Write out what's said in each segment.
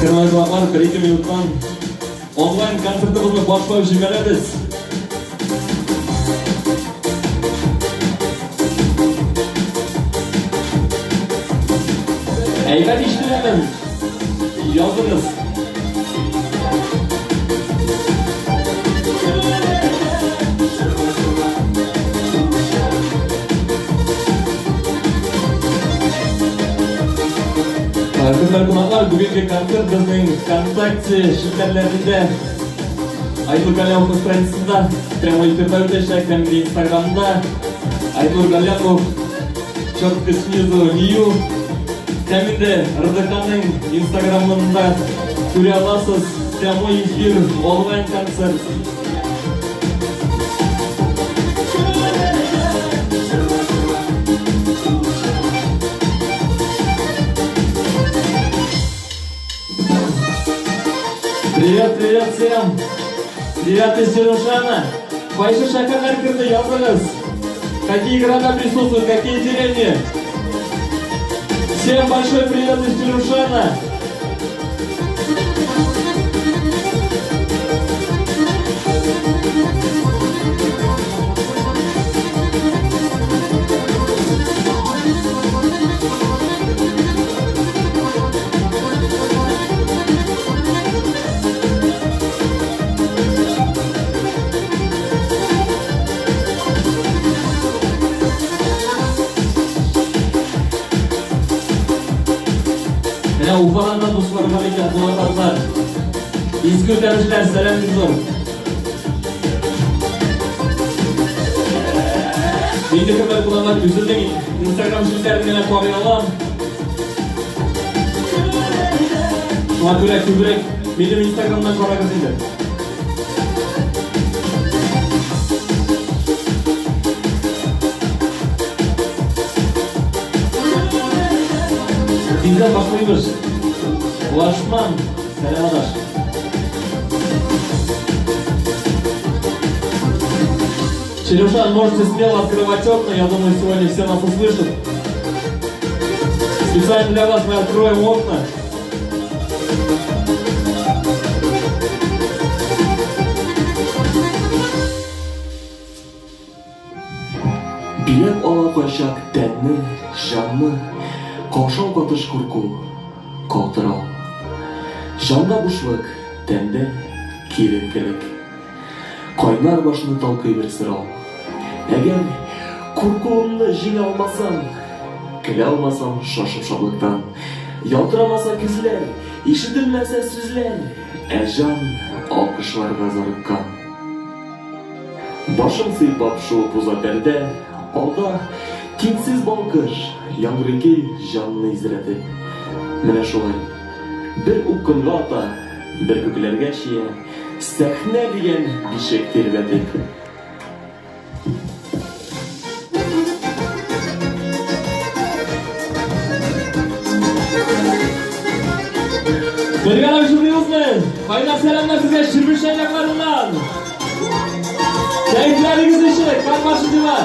Hürmetli baklar, 1-2 minuttan online konsertimizni boshlab yuboramiz. Aybat ishlayman. Yozimiz. Hürmetli konuklar, bugungi konsert bizning kontakti shirkatlarida Aytur Galyamov strategiyasida прямой эфирda o'tacak hamda Instagramda Aytur Galyamov четко снизу New hamda RDK'ning Instagram'ında ko'ra olasiz. Прямой эфир onlayn konsert. Привет всем! Привет из Черушана! Большой шакалар кирdi, yazınız. Какие города присутствуют, какие деревни? Всем большой привет из Черушана! Ufalardan dostlar var ekan, bularlar. Eski o'tarishlar, salamingiz bor. Meni hurmatli bularlar, o'zimning Instagram shirkatlarini qo'yib olaman. Shunga ko'ra ko'proq mening Instagramdan qarag'izinglar. Bizden başlayıyoruz. Ulaşman, selam adaş. Черемшан, можете смело открывать окна, я думаю, сегодня все нас услышат. Специально для вас мы откроем окна. Bilek ala koşak tenni, canlı, Kovşal batış kurku, kovtıral. Janda buшлык, tende kirinkілік. Qaynar başını talqı bir sıral. Eğer kurkuğumda jing almasam, kile almasam şaşıp şablıktan. Yaltıramasa küzler, işitilmese süzler. Ejan alkışlarda zarıkkan. Başım sıypap şu puza perde, alda Теңсіз балқыш, яңғырынке жанны изіретіп. Міне шолай, бір ұққынға ата, бір көкілерге шие, сәхне деген бишек тербетіп. Біргана жүрмейізмін! Қайда сәлемдер сізге Шүрбіш айлақларынан! Кәйіфлеріңіз неше, қармашы дева!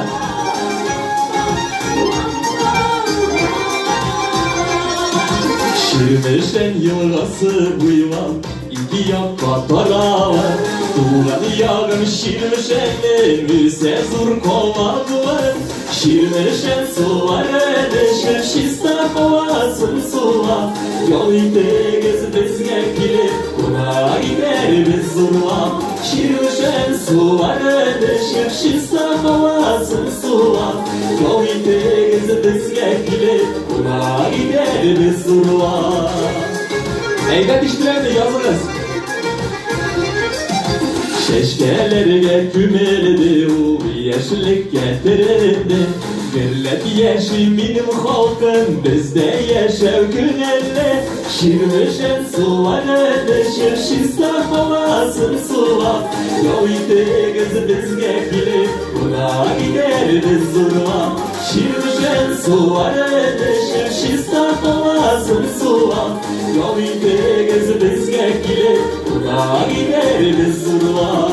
Şirmeşen yılgası buyman, iki yakka taravar. Tuğan yağın şirmeşenle müse zur kovadılar. Şirmeşen suvar edeşir, şista kovasın suva. Yol itegiz bizge kilip, kuna gider biz zurva. Şirmeşen suvar edeşir, şista kovasın suva. Yol itegiz bizge kilip, kuna gider biz zurva. Aybat iştilerini yazınız. Şeşkelerge kümeledi, yeşillik getirildi. Millet yeşil benim halkım, bizde yaşav günelle. Şirmişen suvar edeşir, şista havasın suva. Yol itegiz bizge kilip, buna gider biz zurva. Şirmişen suvar edeşir, şista havasın suva. Yol itegiz bizge kilip, buna gider biz zurva.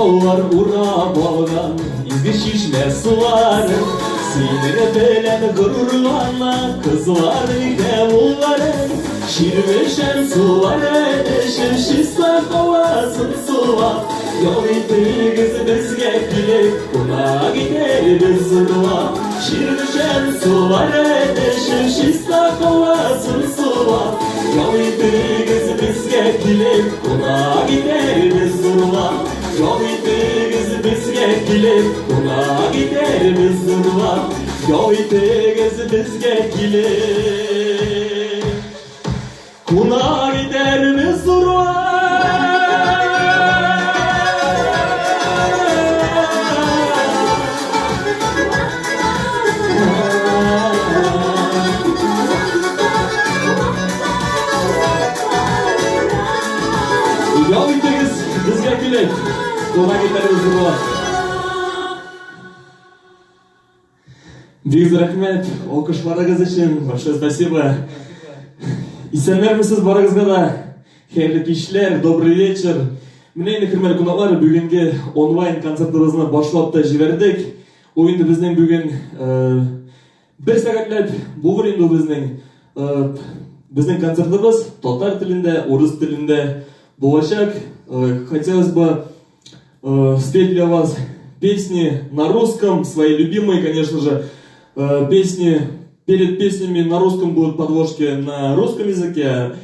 таулар урап алған изгі шишме сулары, сенің белен ғұрлана қызлар үйде ұллары, ширмешен сулары ішін шиса қаласын сулап, yol itigiz bizge kelip kuna gideriz uğrulap, şirmişen suları eşin şista kovasın sulap, yol itigiz bizge kelip kuna gideriz uğrulap, yol itigiz bizge kelip kuna gideriz uğrulap, yol itigiz bizge kelip kuna gideriz uğrulap. Yol itigiz bizge kelip kuna gideriz uğrulap. Бигіз рахмет, оқушыларыңыз үшін большое спасибо. Исәнмермісіз барыңызға да, хәйрлі кешлер, добрый вечер. Міне енді кірмелі күналар бүгінгі онлайн концертімізді башлап та жібердік. Ол енді біздің бүгін бір сағатлап болыр енді біздің концертіміз татар тілінде, орыс тілінде болашақ. Хотелось бы спеть для вас песни на русском, свои любимые, конечно же. Песни, перед песнями на русском будут подложки на русском языке, а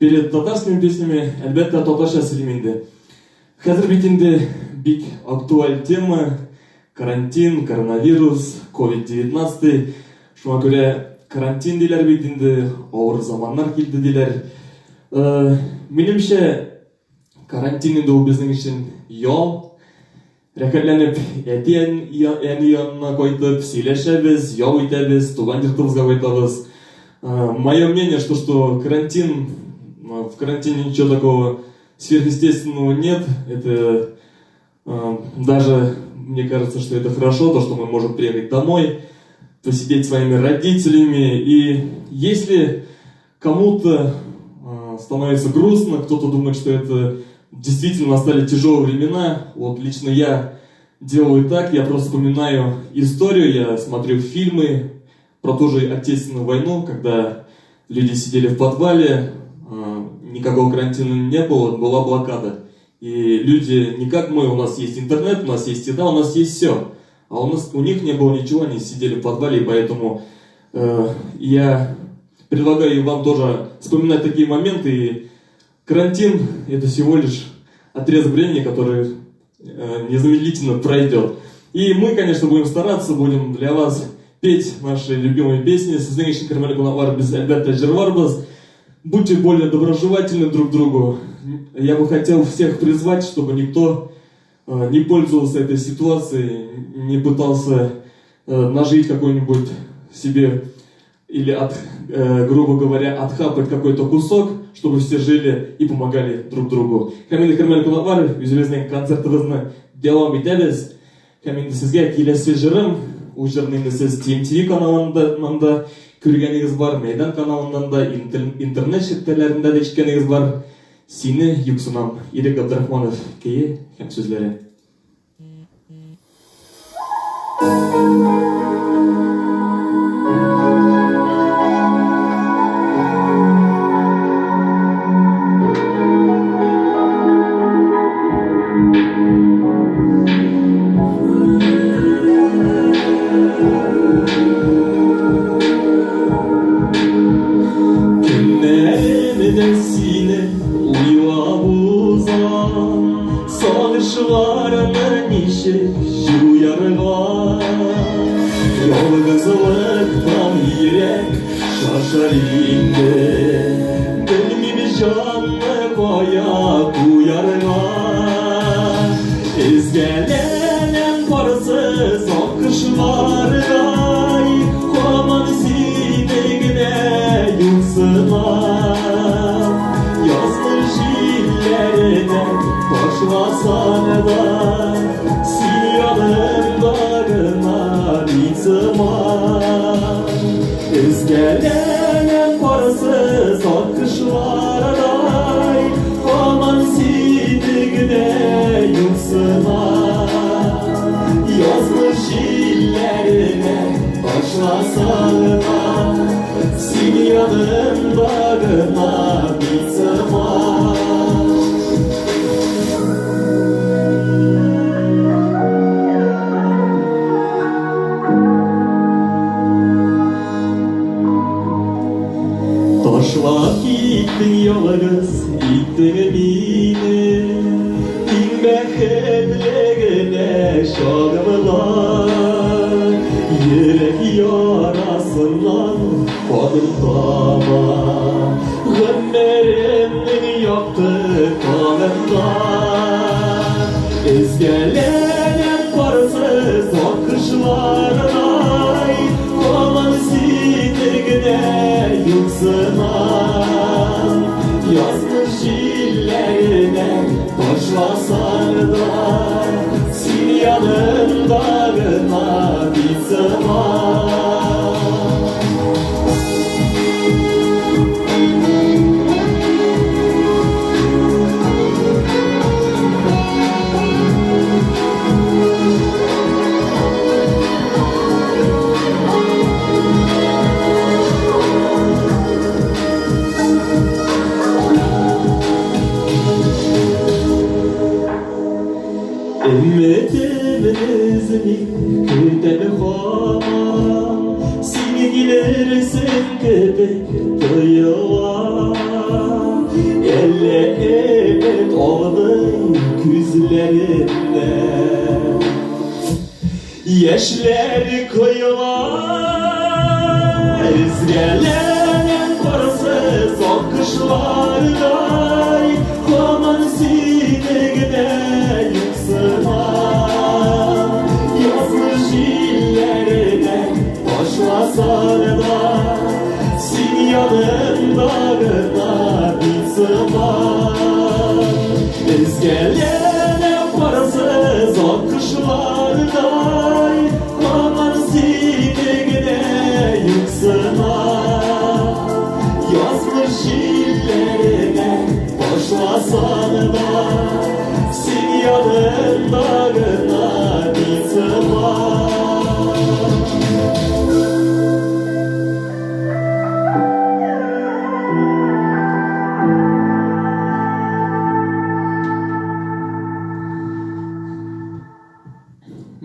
перед татарскими песнями, әлбәттә татарша сөйлеймін. Хәзер бит инде бик актуаль тема карантин, коронавирус, COVID-19. Шуңа күрә карантин диләр бит инде, авыр заманнар килде диләр. Минемчә, карантин инде ул безнең өчен ял. Рәхәтләнеп, әтиән янына кайтып, сөйләшәбез, ял итәбез, туган йортыбызга кайтабыз. Мое мнение, что карантин, в карантине ничего такого сверхъестественного нет. Это даже, мне кажется, что это хорошо, то, что мы можем приехать домой, посидеть с своими родителями. И если кому-то становится грустно, кто-то думает, что это действительно настали тяжелые времена. Вот лично я делаю так, я просто вспоминаю историю, я смотрю фильмы про ту же Отечественную войну, когда люди сидели в подвале, никакого карантина не было, была блокада. И люди не как мы, у нас есть интернет, у нас есть еда, у нас есть все. А у них не было ничего, они сидели в подвале, и поэтому я предлагаю вам тоже вспоминать такие моменты. И карантин – это всего лишь отрезок времени, который незамедлительно пройдет. И мы, конечно, будем стараться, будем для вас петь наши любимые песни. Сіздің үшін кірмелі күналар біз әлбәттә жырларбыз. Будьте более доброжелательны друг к другу. Я бы хотел всех призвать, чтобы никто не пользовался этой ситуацией, не пытался нажить какой-нибудь себе или, грубо говоря, отхапать какой-то кусок, чтобы все жили и помогали друг другу. Хәминді кірмелі күналар, үзіміздің концертімізді делам итәбіз. Хәминді сізге келесі жырым, ол жырны сіз TMTV каналында көргеніңіз бар, Майдан каналынан да, интернет шеттелерінде де ішкеніңіз бар. Сені юксынам, Ирек Абдрахманов кейі һәм сөзлері. Сағышыларының неше жуярға, Yolgızlıktan yürek şaşar indi, Bilmemiz canlı koya kuyarga. İzgelenen parasız akışlarga, Koman sinegine yuksılar. Yazlı jillerine başlasan da, Sil yanımlarına bitmar. İzgelenen parasız akışlarga, Koman sinegine yuksılar. başlasana Sen yanımdağına bir zaman Taşlap gittin yolunuz, gittin beni Dinmeketliğine şağımlar Yürek yarasından kodurtama Gönlerimden yaktı kanımda Ezgeleyen parasız akışlarday Aman sinirgine yıksınan Yazmış illerine başlasan da Sen yanımdağına bir zaman Ümmetimizin küteni hava Seni gelirsin köpek doyuva Elle evet oldun küzlerinde Yaşları koyuva Ezgeleyen parasız akışlarday Aman sinirgine Yazmış illerine başlasan da Sen yanımdağına bir zaman Ezgelene parasız akışlarday Aman sinirgine yıksına Yazmış illerine başlasan da Sen yanımdağına bir zaman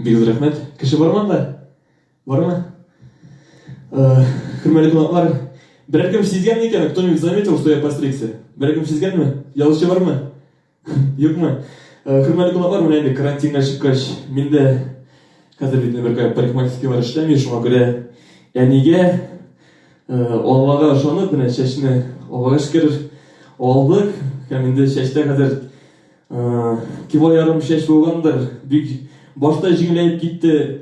Бигул рахмет. Кіші бар ма анда? Бар ма? Құрметті қонақтар, бәлкім сезген екен, кто-нибудь заметил, что я постригся? Бәлкім сезген ме? Язушы бар ма? Yok ма? Құрметті қонақтар, мына енді карантинға шыққаш, менде қазір бетіне бір парикмахерскийлар ішлемей, шуңа көре әнеге олбаға ошанып, міне шашыны олбаға шүкір олдық, менде шашта қазір кило ярым шаш болғандар, бик башта жеңілейіп кетті,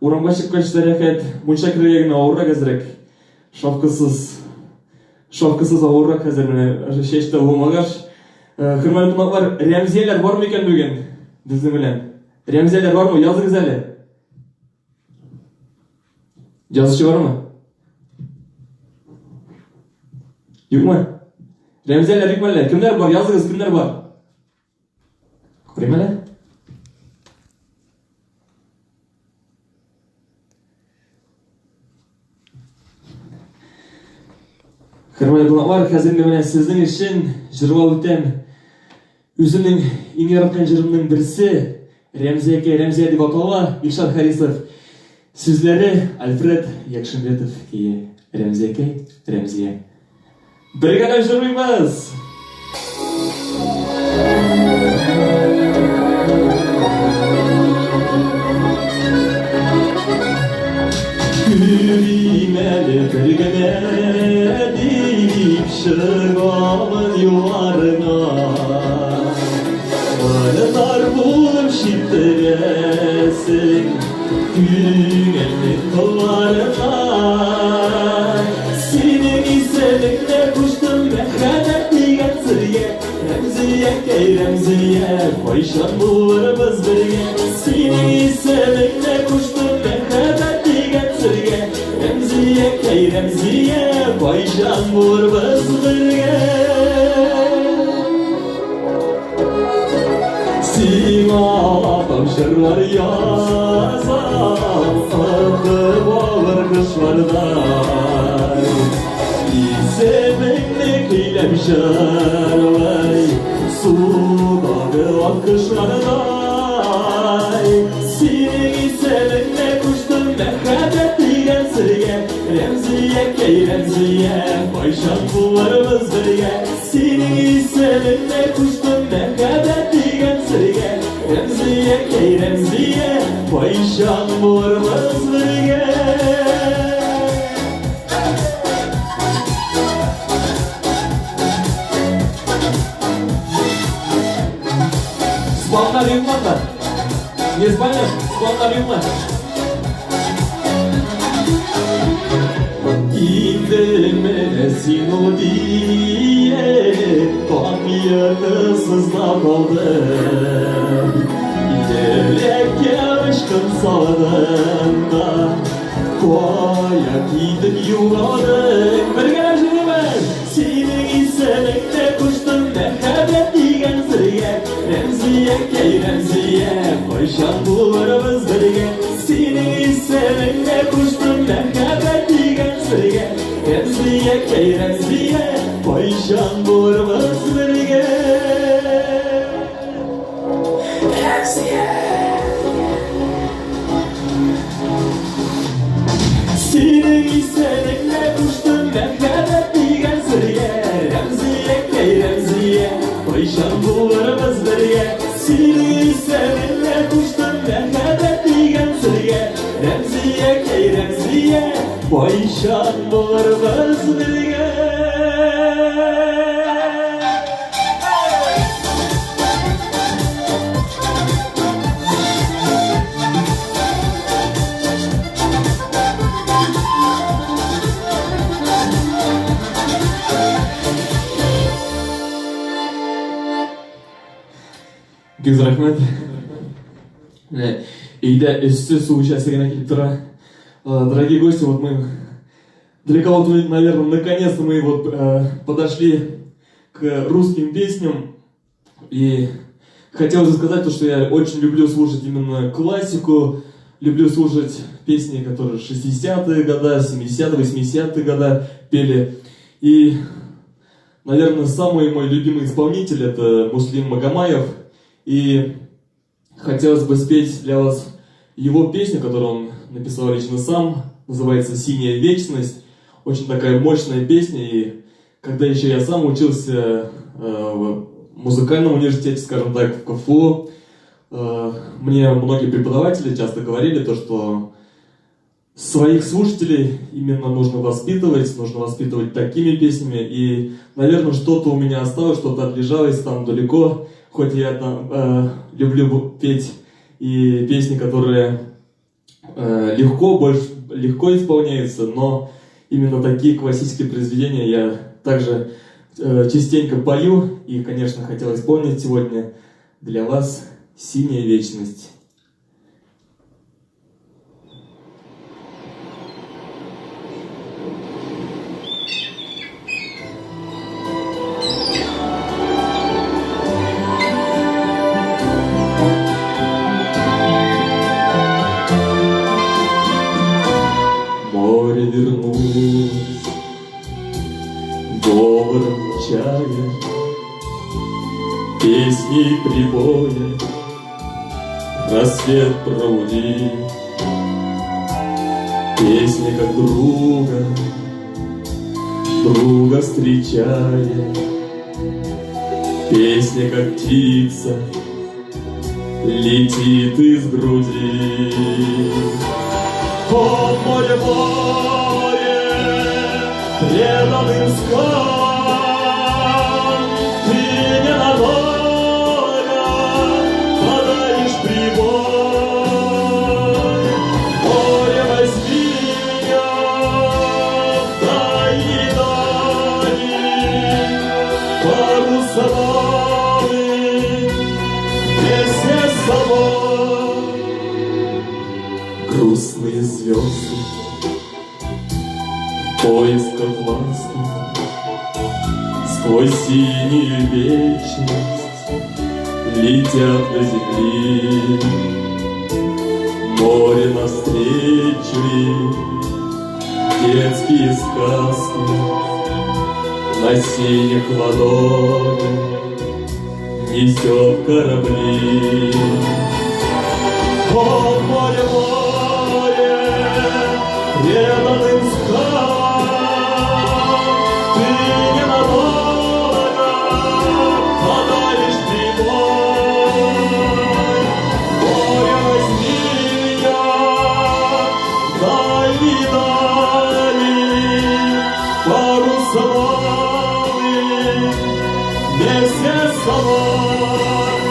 орамға шыққаш сәрәхет, мұнша кірегіне ауырра қазірек, шапқысыз ауырра қазір міне шашта болмағаш. Құрметті қонақтар, рәмзиялар бар ма екен бүгін? Біздің білен. Рәмзиялар бар ма? Yazыңыз әлі. Жазушы бар ма? Yok ма? Рәмзиялар yok ма әлі? Кімдер бар? Yazыңыз, кімдер бар? Көрем әлі? Құрметті қонақтар, қазіргі міне сіздің үшін жырлап өтем. Өзімнің ең яратқан жырымның бірісі Рәмзия деп атала Илшат Харисов. Сөздері Альфред Якшымбетов. Рәмзия. Бірге жырлаймыз. Күримәлі біргіне deyip şırgamın yuvarına Anılar bulup şittiresin Gülün elinin kollarına Senin iseninle kuştum mehrenetli getsirge Remziye koyşan bulurumuz birge Senin iseninle kuştum mehrenetli getsirge Remziye koyşan bulurumuz birge Sima tavşırlar yazam Akı bağır bakışlardan sevenlik eylemişer vay sudağı akışlardan seni sevenle kuştum mehbet diyen sırge remziye key remziye başan kullarımız birge seni sevenle kuştum mehbet diyen sırge remziye key remziye başan kullarımız birge. Спланна рюмка. Не звонят, спланна рюмка. Gidemesin o diye tam yakasız da kaldım. Giderek aşkın sağlığında koya gidip yuvarım. Bir gelişini ben seni sevekte kuştum mehbet diyen sırge remziye key remziye koşan bulurumuz birge seni sevekte kuştum mehbet diyen sırge remziye key remziye koşan bulurumuz birge remziye seni sevekte kuştum mehbet diyen sırge remziye key remziye koşan bulurumuz birge seni sevenle kuştum mehbet diyen sırge remziye key remziye koşan bulurumuz birge. Гүз рахмет. И да, сейчас участие Киптера. Дорогие гости, вот мы для кого-то, наверное, наконец-то мы вот подошли к русским песням. И хотелось бы сказать то, что я очень люблю слушать именно классику, люблю слушать песни, которые 60-е годы, 70-е, 80-е годы пели. И, наверное, самый мой любимый исполнитель это Муслим Магомаев. И хотелось бы спеть для вас его песню, которую он написал лично сам, называется «Синяя вечность». Очень такая мощная песня, и когда еще я сам учился в музыкальном университете, скажем так, в КФУ, мне многие преподаватели часто говорили то, что своих слушателей именно нужно воспитывать такими песнями, и, наверное, что-то у меня осталось, что-то отлежалось там далеко. Хоть я там люблю петь и песни, которые легко исполняются, но именно такие классические произведения я также частенько пою. И, конечно, хотел исполнить сегодня для вас «Синяя вечность». Вернулась говором чая, песней прибоя, рассвет пробуди. Песня как друга встречая, песня как птица летит из груди. О, море, море, преданным скалам, ты мне на море подаришь прибой. Море, возьми меня в дальние дали, парусованы вместе с собой. Грустные звезды в поисках ласки сквозь синюю вечность летят до земли. Море навстречу им детские сказки на синих ладонях несет корабли. О, море, море, преданным скалам, ты ненадолго подаришь прибой. Море, возьми меня, дальние дали, паруса малый, вместе с собой.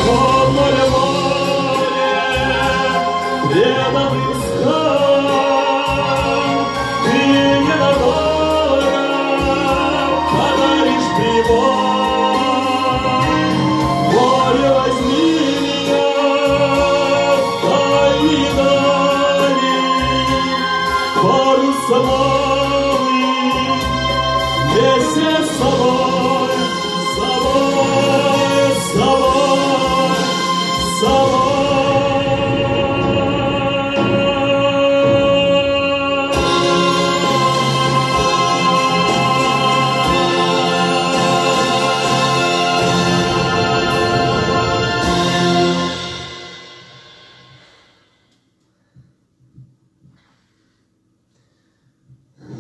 О, море, море, преданным скалам, ты ненадолго подаришь прибой. Море, возьми меня, дальние дали, паруса малый, вместе с собой, с собой, с собой, с собой.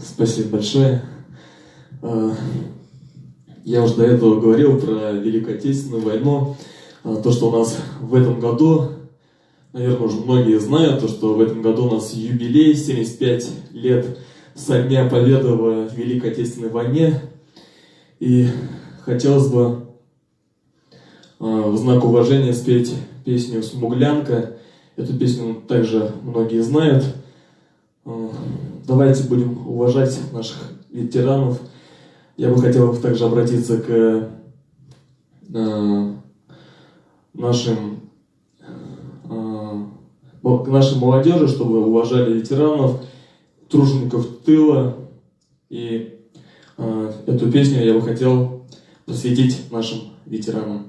Спасибо большое. Я уже до этого говорил про Великую Отечественную войну. То, что у нас в этом году, наверное, уже многие знают, то, что в этом году у нас юбилей, 75 лет со дня победы в Великой Отечественной войне. И хотелось бы в знак уважения спеть песню «Смуглянка». Эту песню также многие знают. Давайте будем уважать наших ветеранов. Я бы хотел также обратиться к нашей молодежи, чтобы уважали ветеранов, тружеников тыла. И эту песню я бы хотел посвятить нашим ветеранам.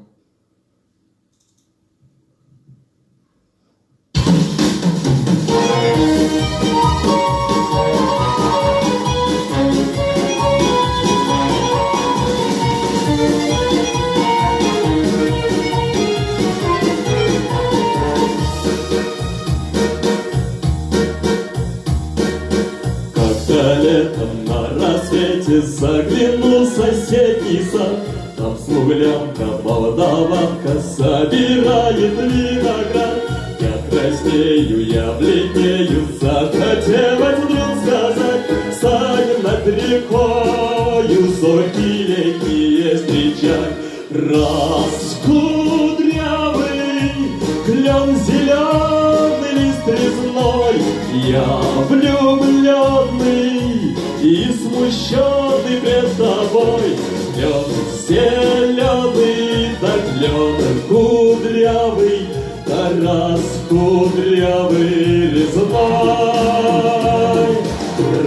Летом на рассвете заглянул в соседний сад. Там смуглянка, молдаванка собирает виноград. Я краснею, я бледнею, захотелось вдруг сказать: встанем над рекою зорьки летние встречать. Раскудрявый клен зеленый лист резной, я влюбленный и смущенный пред тобой. Клен зеленый, да клен кудрявый, да раскудрявый резной.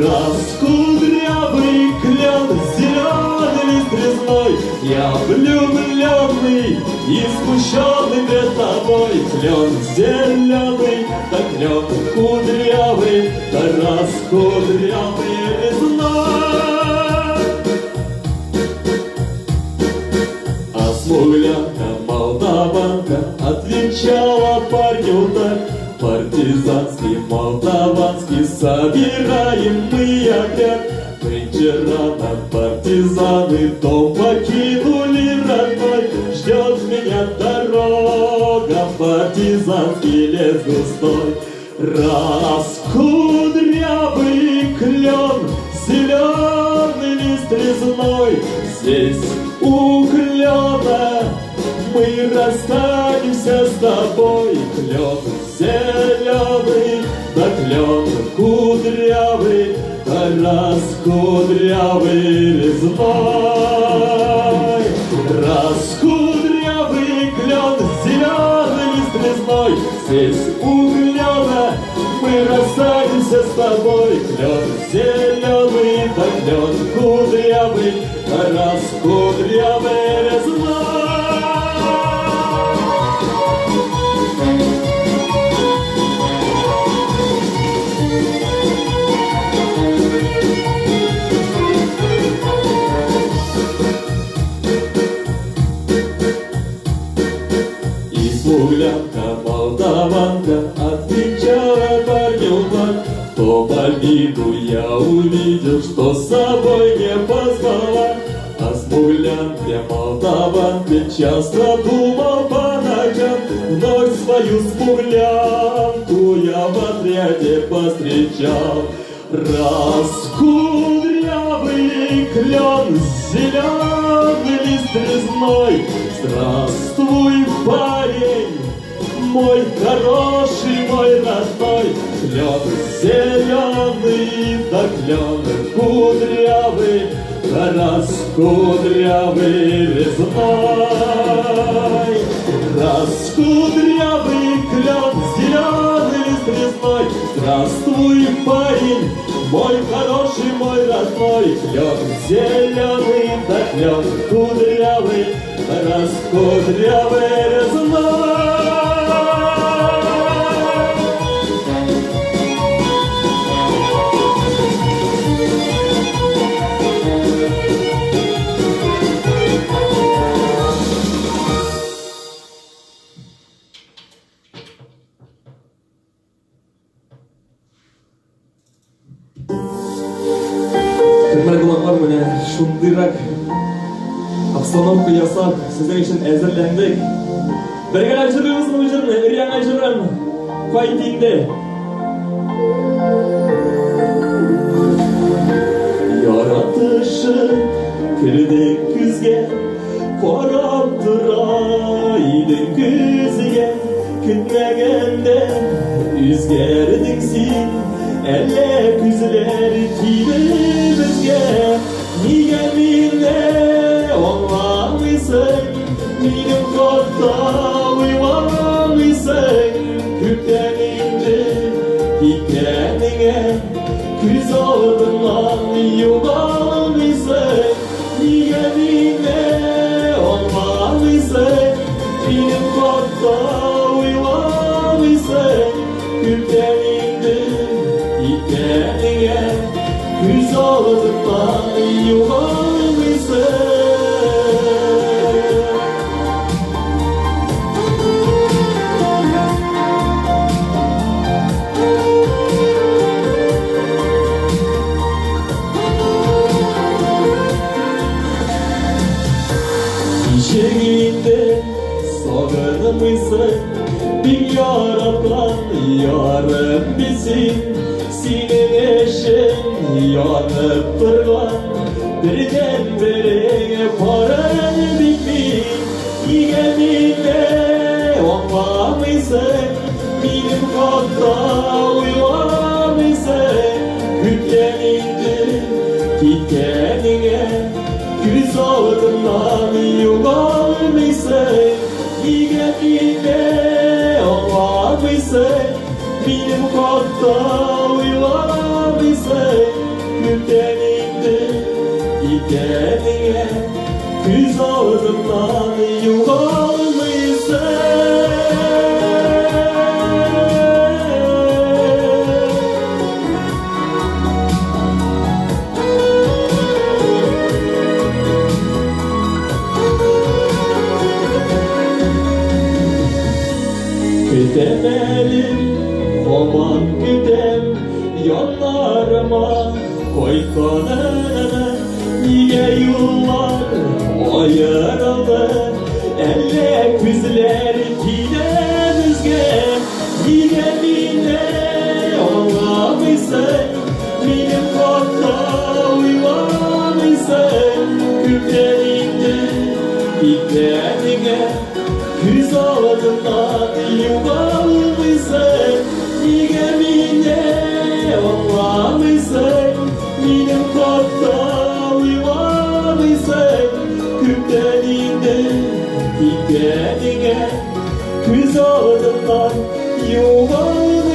Раскудрявый клен зеленый лист резной, я влюбленный и смущенный пред тобой. Клен зеленый, да клен кудрявый, да раскудрявый резной. А смуглянка, молдаванка отвечала парню так: партизанский, молдаванский собираем мы отряд. Нынче рано партизаны дом покинули родной. Ждет меня дорога, партизанский лес густой. Раскудрявый клен, зеленый лист резной, здесь у клена мы расстанемся с тобой. Клен зеленый, да клен кудрявый, да раскудрявый резной. Раскудрявый клен, зеленый лист резной, здесь у клена мы расстанемся с тобой. Клен зеленый, да клен кудрявый, да раскудрявый резной. по виду я увидел, что с собой не позвала. А смуглянке молдаванке часто думал по ночам. Вновь свою смуглянку я в отряде повстречал. Раскудрявый клен, зеленый лист резной. Здравствуй, парень, мой хороший, мой родной. Клен зеленый, да клен кудрявый, да раскудрявый резной. Раскудрявый клен, зеленый лист резной. Здравствуй, парень, мой хороший, мой родной. Клен зеленый, да клен кудрявый, да раскудрявый резной. Кырмай кулаклар менен шундыйрак обстановка ясап, сиздер үчүн әзерләндек. Бергә җырлыйбызмы бу җырны? Ир-яңа җырын кайтинде. Яратышы кирдек күзгә, карап тора идең күзгә. Көтмәгәндә үзгәрдең син, әллә күзләр тиде безгә. Нигә мине аңламыйсың, минем хакта уйламыйсың? Күптән инде киткәнеңә, күз алдымнан югалмыйсың. Нигә мине аңламыйсың, минем хакта уйламыйсың? Күптән инде киткәнеңә, күз алдымнан югалмыйсың. Кичегинде сагынмыйсың, бик яраткан ярым бисин. Синең эшең янып торган, бердән берегә барам бик мин. Нигә мине аңламыйсың, минем хакта уйламыйсың? Күткән инде киткәнеңә, күз алдымнан югалмыйсың. Нигә мине аңламыйсың, минем хакта уйламыйсың? Күптән инде киткәнеңә, күз алдымнан югалмыйсың. Көтәм әлем, һаман көтәм, яннарыма кайтканыңны. Нигә юллар аерылды, әллә күзләр тиде безгә? Нигә мине аңламыйсың, минем хакта уйламыйсың? Күптән инде киткәнеңә, күз алдымнан югалмыйсың? Нигә мине аңламыйсың, минем хакта уйламыйсың? Күптән инде киткәнеңә, күз алдымнан югалмыйсың.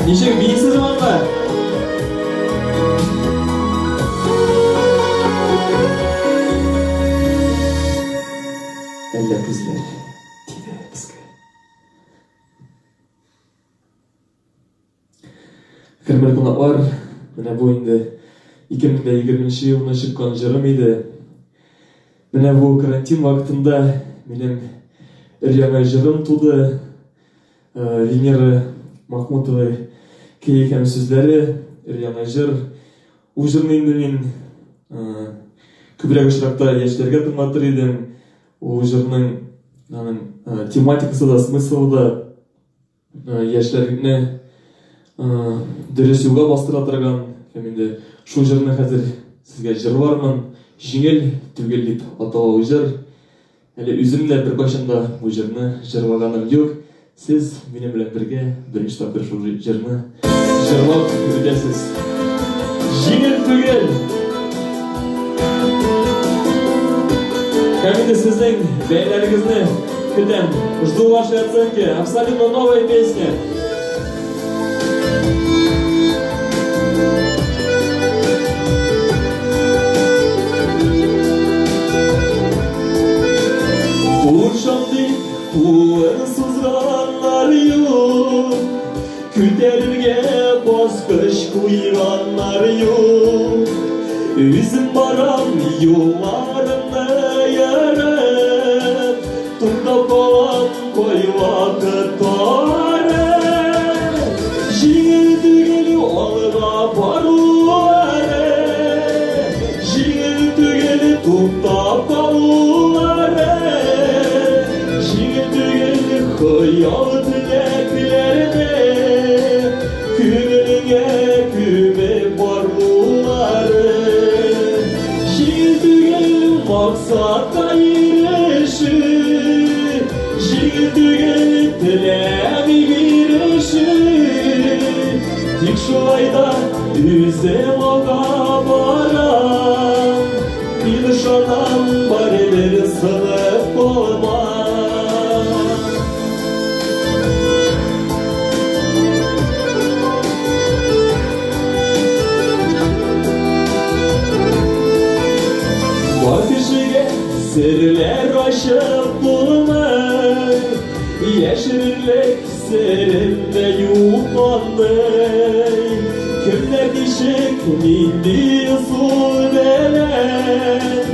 Ничек бийсез маңға? Әллә күзләр тиде безгә? Хөрмәтле кунаклар, менә бу инде 2020 елда чыккан җырым иде. Менә бу карантин вакытында минем өр-яңа җырым туды. Венера Махмутовой көй һәм сүзләре, өр-яңа җыр. Ул җырны инде мин күбрәк очракта яшьләргә тыңлатыр идем. Ул җырның тематикасы да, смыслы да яшьләрне дөрес юлга бастыра торган. Һәм инде шул җырны хәзер сезгә җырлармын. Җиңел түгел дип атала ул җыр. Әле үзем дә беркайчан да бу җырны җырлаганым юк. Сез минем белән бергә беренче тапкыр шул җырны җырлап үтәсез. Җиңел түгел. Һәм инде сезнең бәяләрегезне көтәм. Жду вашей оценки. Абсолютно новая песня. Ушандый кулын сузганнар юк, күтәрергә баскыч куйганнар юк. Үзем барам юлларымны ярып, туктап калам кайвакытлары. Җиңел түгел алга барулары, җиңел түгел туктап калулары. Хыял теләкләрне күңелеңә күмеп барлулары. Җиңел түгел максатка ирешү, җиңел түгел теләми бирешү. Тик шулай да үзем алга барам, мин ышанам, барыбер сынып калмам. Sırlar aşıp bulmay, yaşırlık sırında yuqanday. Kimler dişik mindi usul elen,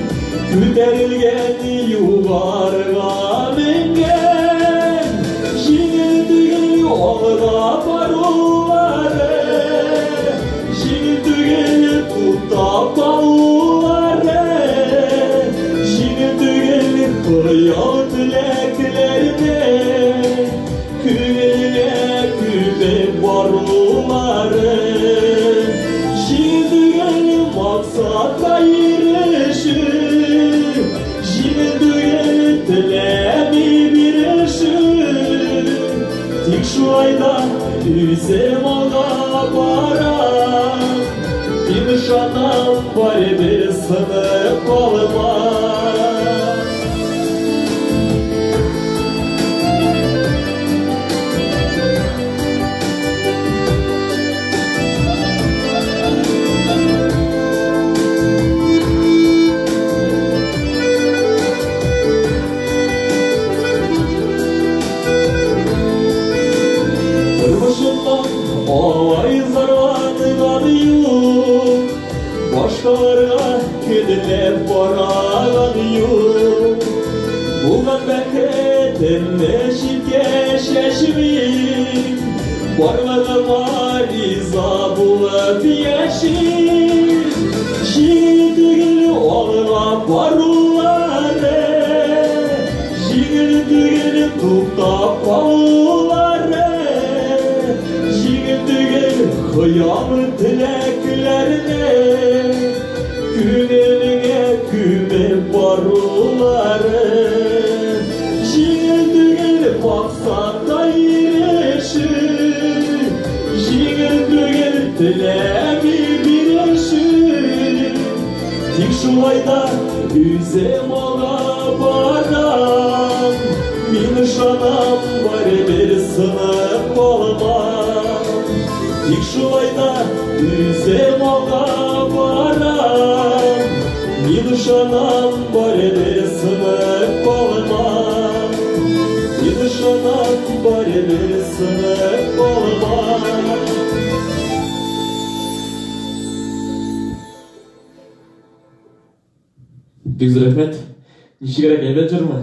küterilgen yuvarga mengen. Җиңел түгел алга барулары, җиңел түгел туктап калулары. Хыял теләкләрне күңелеңә күмеп барулары. Җиңел түгел максатка ирешү, җиңел түгел теләми бирешү. Тик шулай да үзем алга барам, мин ышанам, барыбер сынып калмам. Алай зарланган юк, башкаларга көтелеп бараган юк. Булган бәхетемне читкә чәчмим, барлыгыма риза булып яшим. Җиңел түгел алга барулары, җиңел түгел туктап калулары. Хыял теләкләрне күңелеңә күмеп барулары. Җиңел түгел максатка ирешү, җиңел түгел теләми бирешү. Тик шулай да үзем алга барам, мин ышанам, барыбер сынып калмам. Тик шулай да үзем алга барам, мин ышанам, барыбер сынып калмам. Мин ышанам, барыбер сынып калмам. Бик зур рәхмәт. Ничегрәк әйбәт җырмы?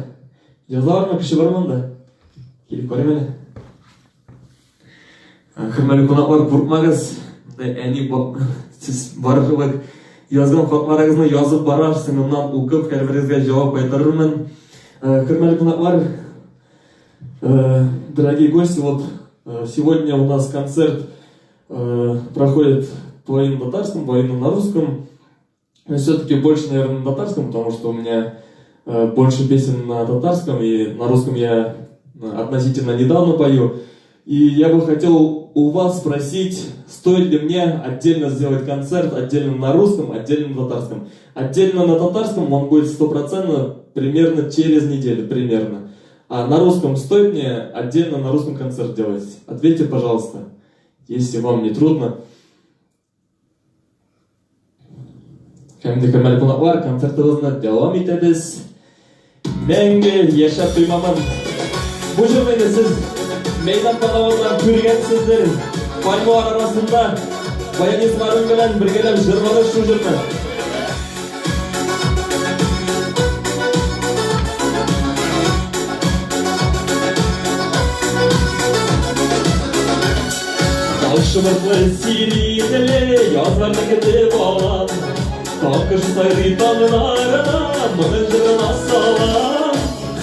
Яза бармы, кеше бармы анда? Килеп карыйм әле. Хөрмәтле кунаклар, курыкмагыз. Әни сез барлык язган хатларыгызны язып барасыз, моннан укып, һәрберегезгә җавап кайтарырмын. Хөрмәтле кунаклар, дорогие гости, вот сегодня у нас концерт проходит половину на татарском, половину на русском. Но все-таки больше, наверное, на татарском, потому что у меня больше песен на татарском, и на русском я относительно недавно пою. И я бы хотел у вас спросить, стоит ли мне отдельно сделать концерт, отдельно на русском, отдельно на татарском. Отдельно на татарском он будет 100% примерно через неделю, примерно. А на русском стоит мне отдельно на русском концерт делать? Ответьте, пожалуйста, если вам не трудно. Хәмди хөрмәтле кунаклар, концертыбызны дәвам итәбез. Мәңге яшәп туймамын. Бу җырны сез мәйдан каналыннан күргәнсездер. Пальмалар арасында баянистларым белән бергәләп җырлагыз шу җырны. Шымырлы сиринеле язларны кетеп алам. Такыш сайрый таңнарына моның җырына салам.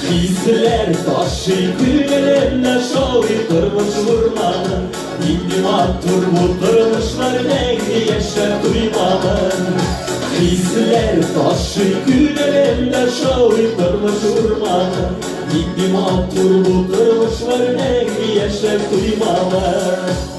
Хисләр ташый күңелемне шаулый тормыш урманы. Нинди матур бу тормышлар, мәңге яшәп туймамын. Хисләр ташый күңелемне шаулый тормыш урманы. Нинди матур бу тормышлар, мәңге яшәп туймамын.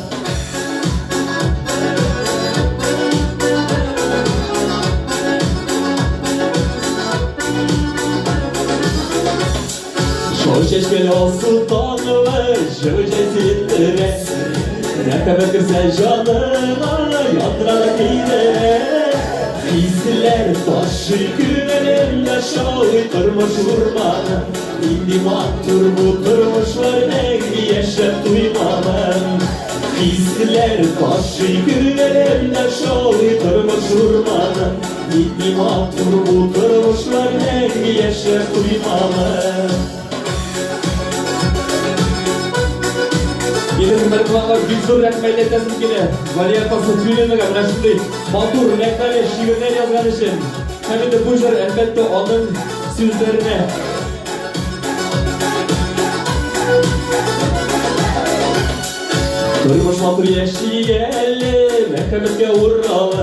Çeşmeli olsun tanrı, şöyle Rekamet kırsa canına, yandırarak gidere. Hisler taşı güvenemle şahit durmuş vurmanı. İndi matur bu durmuşlar, nengi yaşap duymamın. Hisler taşı güvenemle şahit durmuş vurmanı. İndi matur bu durmuşlar, nengi yaşap duymamın. Yine hürmetli kulaklar, bir zor rəhmət etəsiniz ki, variantası tüylenmegen rəşimli matur, nəqdəli şiirlər yazgan için. Hem de bu jır elbette onun sözlerine. Durmuş matur yaşayeli, məhkəmətə uğralı.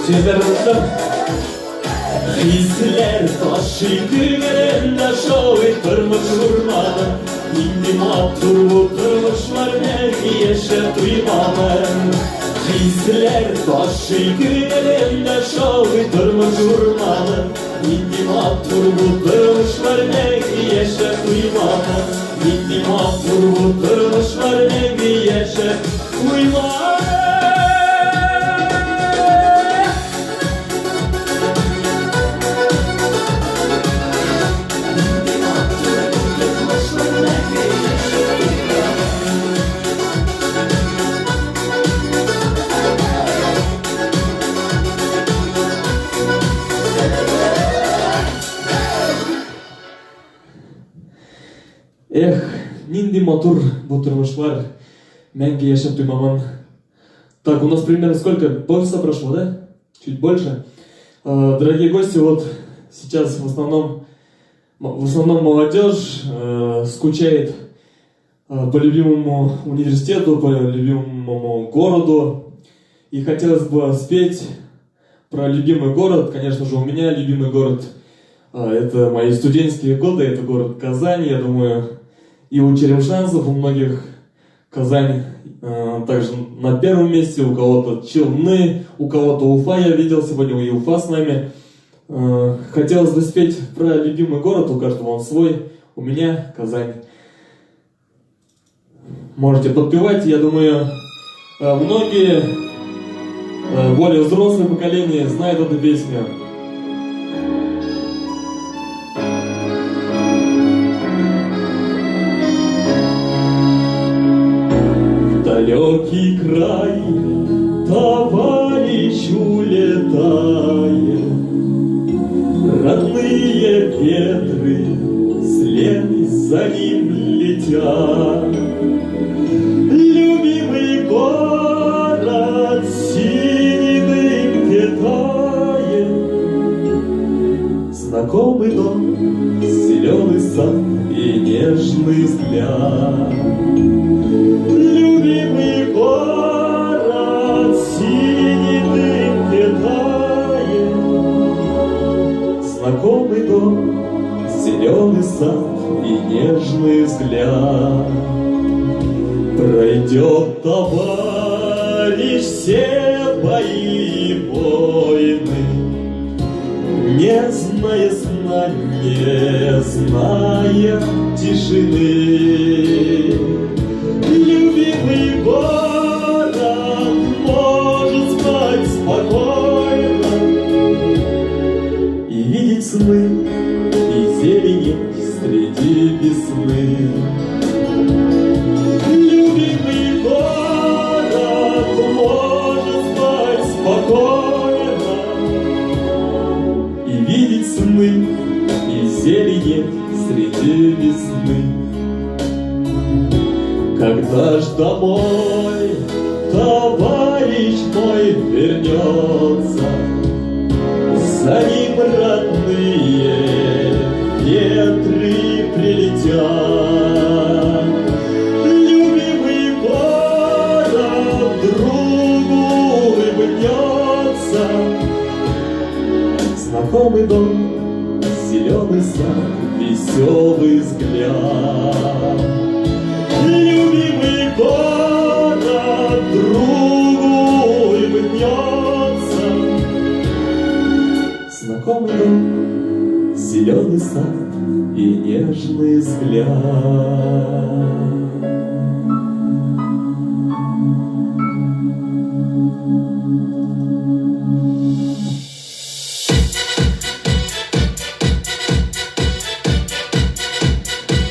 Sözlerimizde Hisler taşı güvenemle şahit durmuş vurmanı. İndi matur bu durmuşlar, nəgi yaşap duymamın. Hisler taşı güvenemle şahit durmuş vurmanı. İndi matur bu durmuşlar, nəgi yaşap duymamın. İndi matur bu durmuşlar, nəgi yaşap duymamın. Эх, нинди матур бу тормышлар, мәңге яшәп туймамын. Так, у нас примерно сколько? Полчаса прошло, да? Чуть больше. Дорогие гости, вот сейчас в основном молодежь скучает по любимому университету, по любимому городу. И хотелось бы спеть про любимый город. Конечно же, у меня любимый город это мои студенческие годы, это город Казань. Я думаю, и у черемшанцев, у многих Казань также на первом месте, у кого-то Челны, у кого-то Уфа. Я видел сегодня и Уфа с нами. Хотелось бы спеть про любимый город, у каждого он свой. У меня Казань. Можете подпевать, я думаю, многие более взрослое поколение знает эту песню. Далекий край, товарищ товарищ улетает, родные ветры вслед за ним летят. Любимый город синий дым питает, знакомый дом, зеленый сад и нежный взгляд. Любимый город синий дым питает, знакомый дом, зеленый сад и нежный взгляд. Пройдет товарищ все бои и войны, не зная сна, не зная тишины. Любимый город может спать спокойно и видеть сны, и зелени среди весны. Любимый город может спать спокойно и видеть сны, и зелени среди весны. Когда ж домой товарищ мой вернется, за ним родные ветры прилетят. Любимый город другу улыбнется, знакомый дом, зеленый сад, веселый взгляд. Любимый город другу улыбнется, знакомый дом, зеленый сад и нежный взгляд.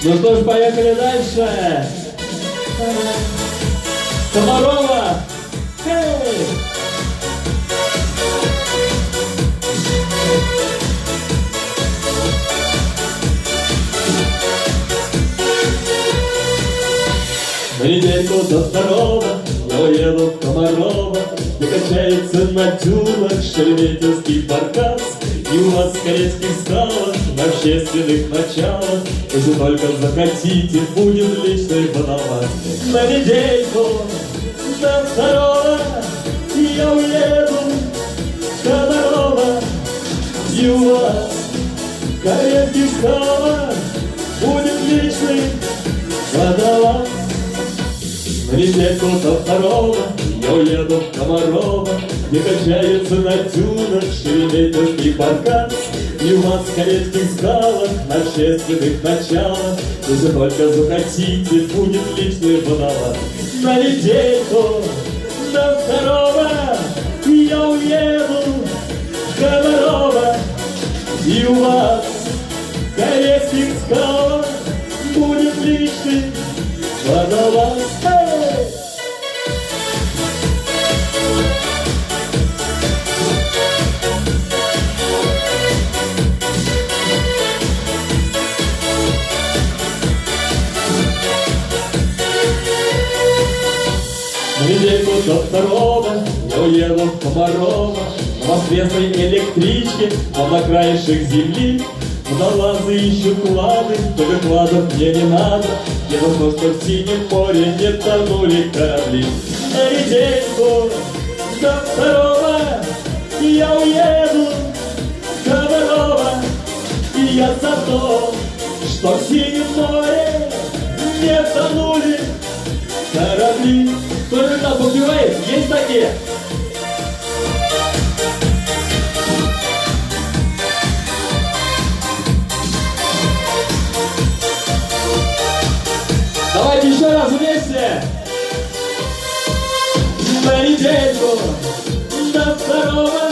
Ну что ж, поехали дальше. Комарова. Эй! На недельку до второго я уеду в Комарова, где качается на дюнах шереметьевский баркас. И у вас в Корейских скалах на общественных началах, если только захотите, будет личный водопад. На недельку до второго я уеду в Комарова, и у вас в Корейских скалах будет личный водопад. На недельку до второго я уеду в Комарова, где качается на дюнах шереметьевский баркас. И у вас в Корейских скалах на общественных началах, если только захотите, будет личный водопад. На недельку до второго я уеду в Комарова, и у вас в Корейских скалах будет личный водопад. На недельку до второго я уеду в Комарова, на воскресной электричке, а на краешек земли водолазы ищут клады, только кладов мне не надо. Дело в том, что в синем море не тонули корабли. На недельку до второго я уеду в Комарова, и я за то, что в синем море не тонули корабли. Кто же там подпевает? Есть такие? Давайте еще раз вместе. На недельку до второго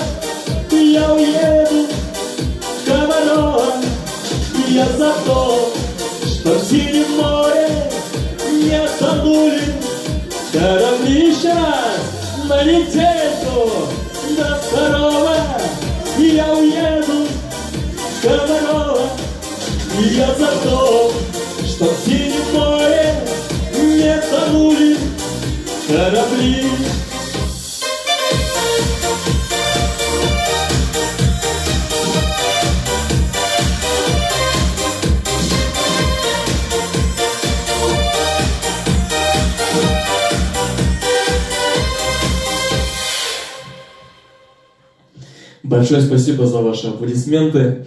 я уеду в Комарова, и я за то, что в синем море не тонули корабли. Еще раз. На недельку здорова, я уеду в Комарова. Я за то, чтоб в синем море не тонули корабли. Большое спасибо за ваши аплодисменты.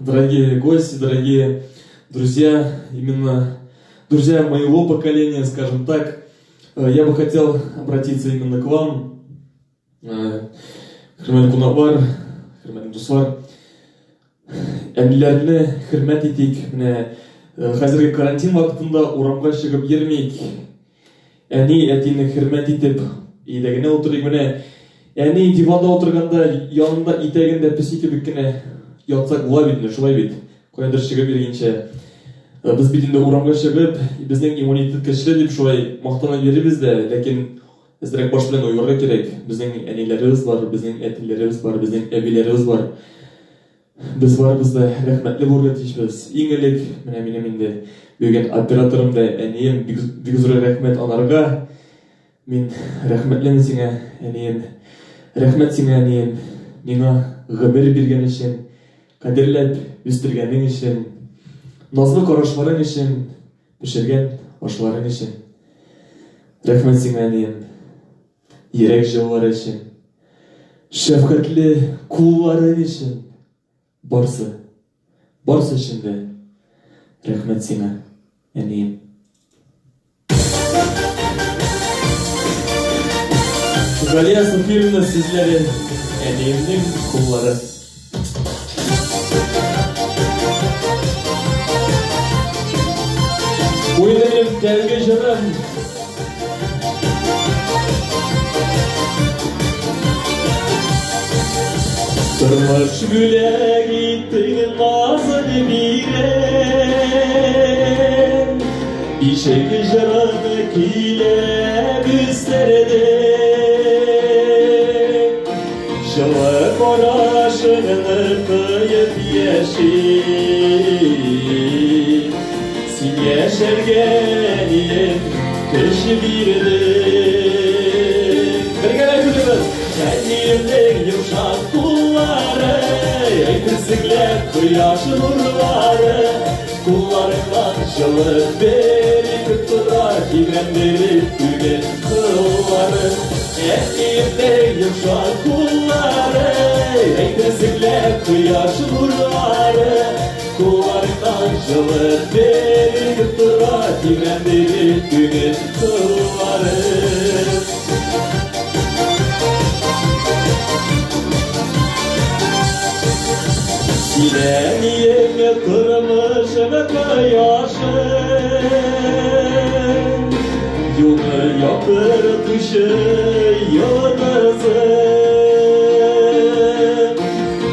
Дорогие гости, дорогие друзья, именно друзья моего поколения, скажем так, я бы хотел обратиться именно к вам. Хөрмәтле кунаклар, хөрмәтле дуслар, әниләрне хөрмәт итик. Менә хәзерге карантин вакытында урамга чыгып йөрмик. Әни, әтине хөрмәт итеп, идәгенә утырыйк. Менә әни диванда утырганда, янында итәгендә песи кебек кенә ятсак була бит, шулай бит. Кайдыр чыгып йөргәнчә. Без бит инде урамга чыгып, безнең иммунитет көчле дип шулай мактанып йөрибез дә, ләкин әзрәк баш белән уйларга кирәк. Безнең әниләребез бар, безнең әтиләребез бар, безнең әбиләребез бар. Без барыбыз да рәхмәтле булырга тиешбез. Иң элек, менә минем инде бүген операторым да әнием, бик зур рәхмәт аларга. Мин рәхмәтлемен сиңа, әнием. Рәхмәт сиңа, әнием, миңа гомер биргән өчен, кадерләп үстергәнең өчен, назлы карашларың өчен, пешергән ашларың өчен. Рәхмәт сиңа, әнием, йөрәк җылылары өчен, шәфкатьле кулларың өчен. Барсы өчен дә рәхмәт сиңа, әнием. Галия Сафировна сезләре, әниемнең куллары. Уйнайым тәлге җырым. Тормыш бүләк иттең назын бирәм, ишек җырын килеп өстердең. Җылы карашыңны кыеп яши, син яшәргә әнием көч бирдең. Бергәләп күребез. Әниемнең йомшак куллары, әйтерсекләп кояш нурлары, кулларыңнан җылы берекеп тора, тибрәндереп түгел кыллары. Әниемнең йомшак куллары, әйтерсекләп кояш нурлары, кулларыңнан җылы берекеп тора, тибрәндереп түгел кыллары. Әнием тормышым кояшым, юлны яктыртучы йолдызым.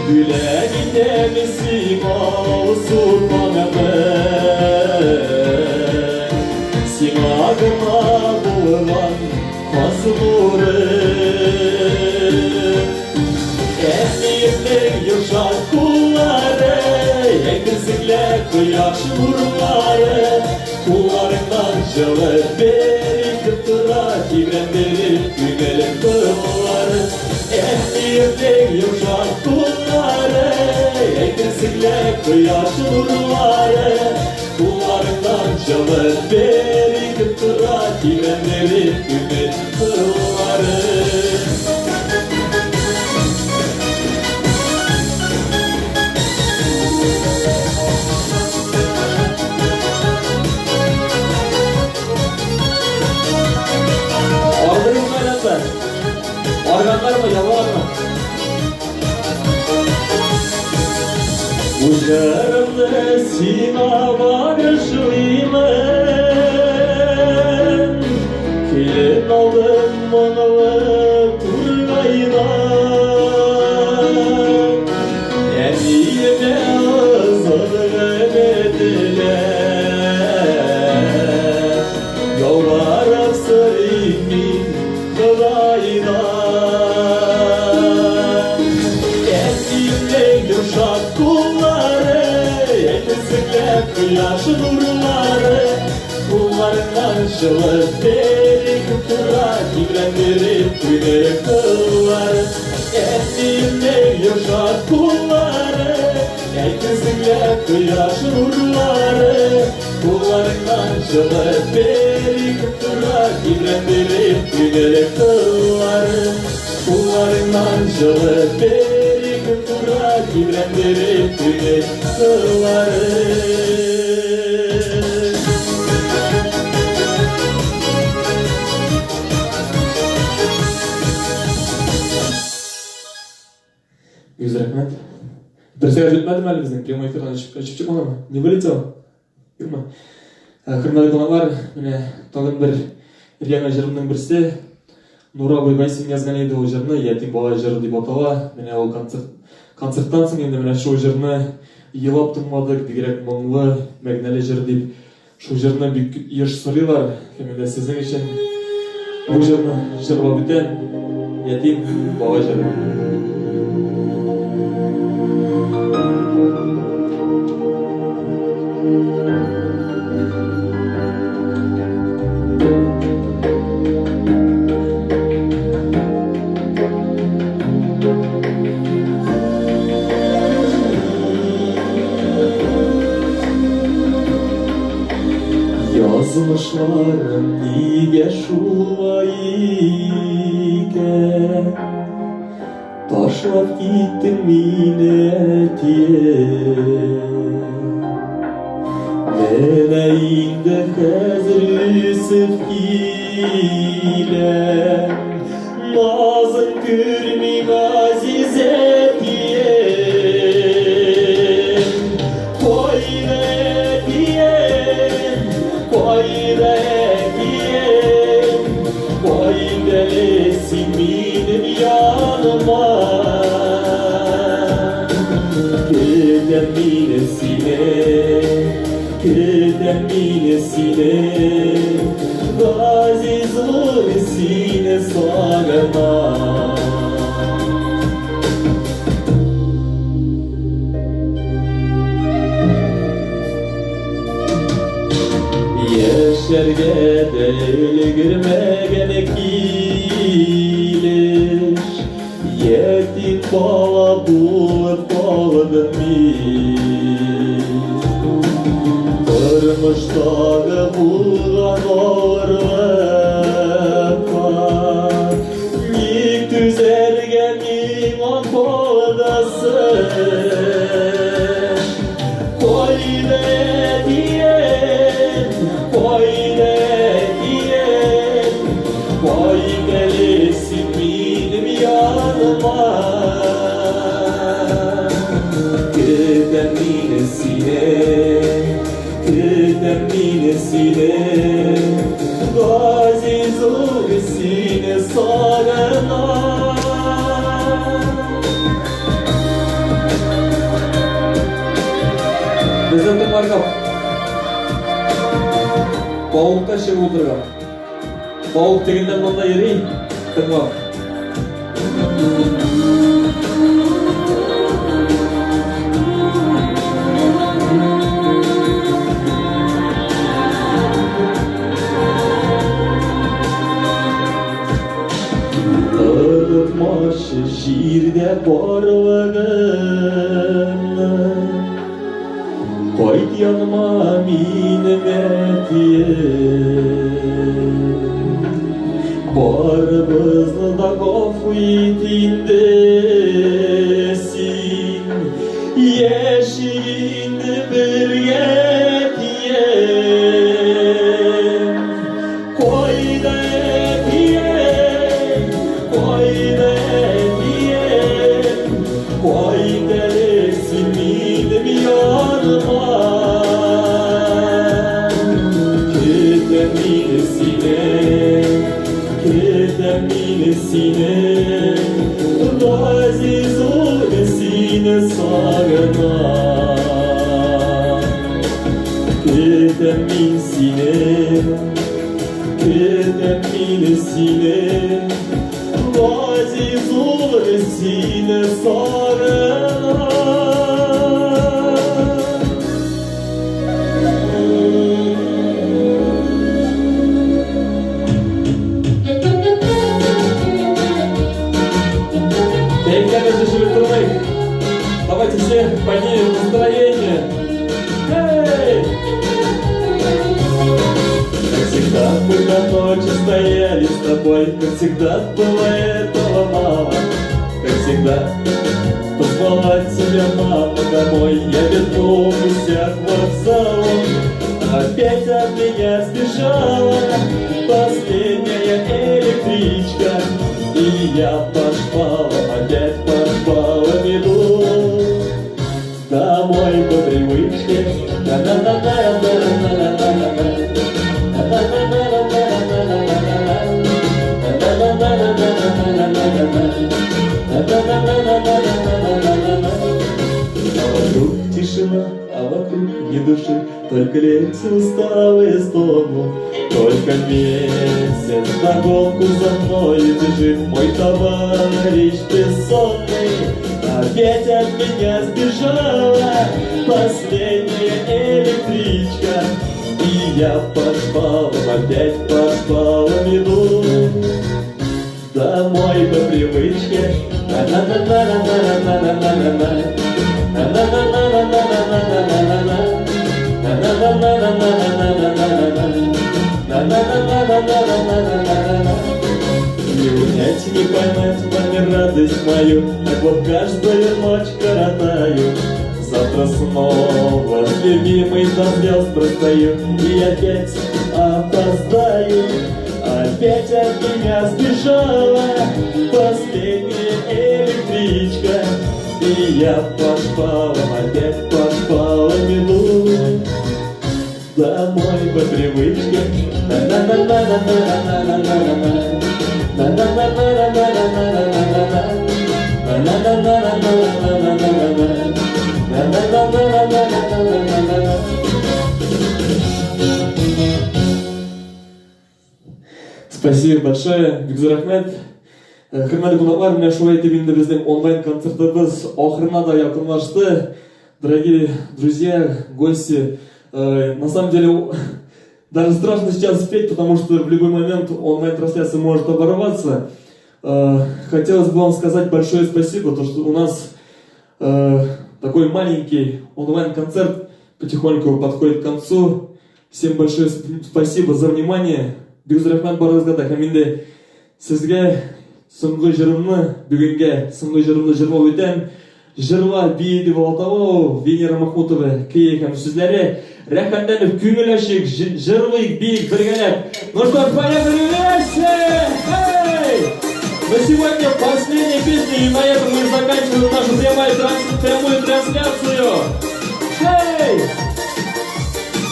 Бүләк итәм сиңа султаным, сиңа гына булган хас нурым. Әниемнең йомшак куллары, әйтерсекләп кояш нурлары, кулларыңнан җылы берекеп тора, тибрәндереп күңел кыллары. Әниемнең йомшак куллары, әйтерсекләп кояш нурлары, кулларыңнан җылы берекеп тора, тибрәндереп күңел кыллары. Arganlar mı, yalan mı? Uçlarımda sina bağışlayımın, kelin aldım monulu turgaydan. Eniyeme azadın ediler, yollar aksarıyım kılaydan. Turak imrendirir güne kılları Ettiğimde yaşar kulları Ey kızıyla kıyaş nurları Kullarından çalıp beri Turak imrendirir güne kılları Kullarından çalıp beri Turak imrendirir güne kılları Yüz rahmet. Bir sefer bitmedi mi elimizden? Prima efirden açıp çıkmadı mı? Ne böyle çabuk? Yürüme. Kırmızı konaklar, tağın bir Iryan ajırımның birisi Nura Бойбайсың yazgan edi o jırны, Yetim bala jırы деп атала. Ол концерттан соң енді шо жырны елап тыңладық, бигерәк мұңлы, мәгнәле жыр деп. Шо жырны бик еш сорыйлар. Кемеде сезнең өчен бу жырны жырлап үтәм. Yetim bala jыры. Yazmışlarım niye şulay iken Taşlap gittin minetiye Mene indi hazır Yusuf ile Nazım kürmim azize diye Koyne diye Koyne diye Koyne benim yanıma Kedem minesine Kedem minesine Gazi zurisine sarma Yeşerge değil girmegene kilir Yetim bala bulup kaldım Kırmıştağı bulgan ağırlıkla Yık düzergen iman kodası Koyne diyen, koyne diyen Koynelesin benim yanıma Kedem minesine Kedem minesine Gazi zurisine sarına Bizden tırmarkap Bağlıkta şey oldurgan Bağlık degenden onda yeri tırmak Arıtmaşı şiirde barlığını Koyt yanıma minim etiye Barımızı da gafuytindesin Yeşiğinde bir yetiye Koyne diye Koyne diye Koynelesin benim yanıma Kedem minesine Kedem minesine Gazi zurisine sarına Kedem minesine Kedem minesine Gazi zurisine sarına стояли с тобой, как всегда бывает, мама, как всегда. Позвала тебя мама домой, я вернулся к вокзалу. Опять от меня сбежала последняя электричка, и я по шпалам, опять по шпалам иду домой по привычке. А вокруг тишина, а вокруг ни души, только лица усталые стонут. Только месяц вдогонку за мной бежит мой товарищ бессонный. Опять от меня сбежала последняя электричка, и я по шпалам, опять по шпалам иду домой по привычке. Не унять, не поймать вами радость мою, так вот каждую ночь коротаю. Завтра снова с любимой до звезд простою, и опять опоздаю. Опять от меня сбежала последняя электричка, и я по шпалам, опять по шпалам иду домой по привычке. Спасибо большое, Бекзур Ахмет. Хөрмәтле кунаклар, менә шулай итеп инде безнең онлайн концертыбыз ахырына да якынлашты. Дорогие друзья, гости, на самом деле даже страшно сейчас спеть, потому что в любой момент онлайн-трансляция может оборваться. Хотелось бы вам сказать большое спасибо, то что у нас такой маленький онлайн-концерт потихоньку подходит к концу. Всем большое спасибо за внимание. Бекзур Ахмет барыгызга һәм инде сезгә соңгы җырымны бүгенгә соңгы җырымны җырлап үтәм. Җырла бии дип атау Венера Махмутова көе һәм сүзләре. Рәхәтләнеп күңел ачык җырлыйк бик бергәләп. Ну что, поехали вместе! На сегодня последняя песня, и на этом мы заканчиваем нашу прямую трансляцию. Эй!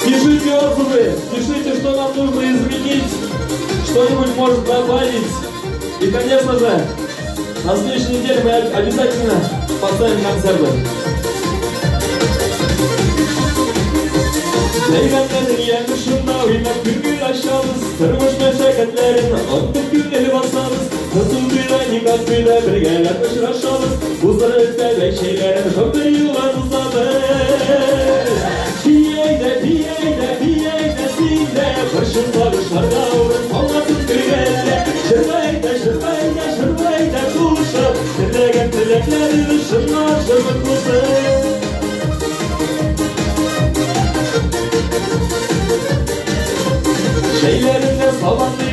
Пишите отзывы, пишите, что нам нужно изменить, что-нибудь может добавить. И, конечно же, на следующей неделе мы обязательно поставим концерты. Ләйгәннәр яңышында уйнап күңел ачабыз, тормыш мәшәкатьләрен онытып күңел басабыз. Кызыл туйда, никах туйда бергәләп очрашабыз, уздырып бәләй шәйләрен шактый юллар узабыз. Бiyeyde, biyeyde, biyeyde sinde, başın barışlarda uğrun olmasın kıymetli. Şırbayda, şırbayda, şırbayda kuşak, dilegen dilekleri dışınlar şırmıklısı. Şeylerinde savanlı